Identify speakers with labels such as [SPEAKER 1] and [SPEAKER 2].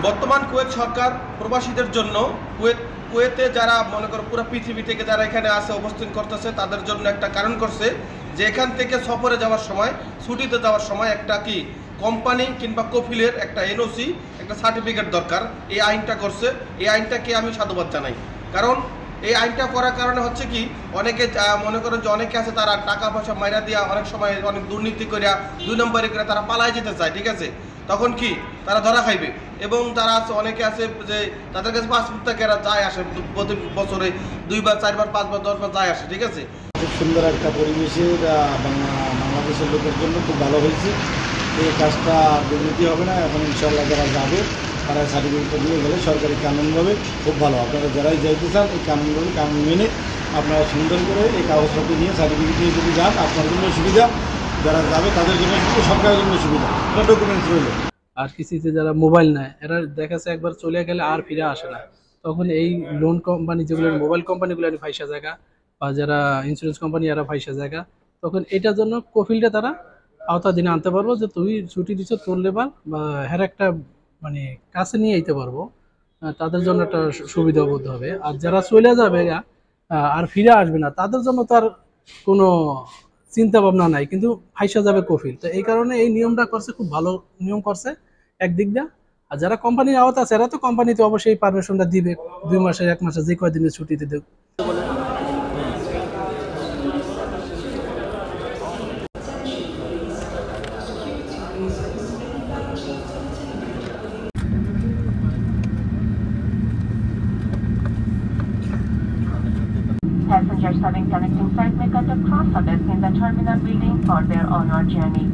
[SPEAKER 1] বর্তমান কুয়েত সরকার প্রবাসীদের জন্য কুয়েতে যারা মনে করো পুরো পৃথিবী থেকে যারা এখানে আসে অবস্থান করতেছে তাদের জন্য একটা কারণ করছে যে এখান থেকে সফরে যাওয়ার সময় ছুটিতে যাওয়ার সময় একটা কি কোম্পানি কিংবা কফিলের একটা এনওসি একটা সার্টিফিকেট দরকার। এই আইনটা করছে, এই আইনটাকে আমি সাধুবাদ জানাই। কারণ এই আইনটা করার কারণে হচ্ছে কি অনেকে মনে করেন যে অনেকে আছে তারা টাকা পয়সা মাইরা দিয়া অনেক সময় অনেক দুর্নীতি করিয়া ২ নম্বরে করে তারা পালায় যেতে চায়, ঠিক আছে? তখন কি তারা ধরা খাইবে। এবং তারা আছে অনেকে আছে যে তাদের কাছে পাসপোর্ট থেকে এরা যায় আসে প্রতি বছরে ২ বার ৪ বার ৫ বার ১০ বার যায় আসে, ঠিক আছে?
[SPEAKER 2] খুব সুন্দর একটা পরিবেশে বাংলাদেশের লোকের জন্য খুব ভালো হয়েছে। এই কাজটা দুর্নীতি হবে না। এখন ইনশাআল্লাহ যারা যাবে তারা সার্টিফিকেটটা দিয়ে গেলে সরকারি কানুনভাবে খুব ভালো। আপনারা যারাই যাইতে চান এই কানুনভাবে কানুন মেনে আপনারা সুন্দর করে এই কাগজপত্র নিয়ে সার্টিফিকেট নিয়ে যদি যান আপনার জন্য সুবিধা, যারা যাবে তাদের জন্য সুবিধা, সরকারের জন্য সুবিধা। এটা ডকুমেন্টস রইল।
[SPEAKER 3] আর কিস্তিতে যারা মোবাইল নেয় এরা দেখাচ্ছে একবার চলে গেলে আর ফিরে আসে না। তখন এই লোন কোম্পানি যেগুলো মোবাইল কোম্পানিগুলো ফাইসা জায়গা বা যারা ইন্স্যুরেন্স কোম্পানি এরা ফাইসা জায়গা, তখন এটার জন্য কফিলটা তারা আওতাধীনে আনতে পারবো যে তুই ছুটি দিচ্ছ তোর লেবার বা হ্যার একটা মানে কাছে নিয়ে যেতে পারবো। তাদের জন্য একটা সুবিধা বোধ হবে। আর যারা চলে যাবে আর ফিরে আসবে না তাদের জন্য তার কোনো চিন্তা ভাবনা নাই, কিন্তু ফাইসা যাবে কফিল। তো এই কারণে এই নিয়মটা করছে, খুব ভালো নিয়ম করছে একদিক দিয়ে। আর যারা কোম্পানির আওতা আছে এরা তো কোম্পানিতে অবশ্যই পারমিশনটা দিবে ২ মাসে ১ মাসে যে কয়দিনের ছুটিতে দেব।
[SPEAKER 4] Passengers having connecting flight may contact cross service in the terminal building for their onward journey.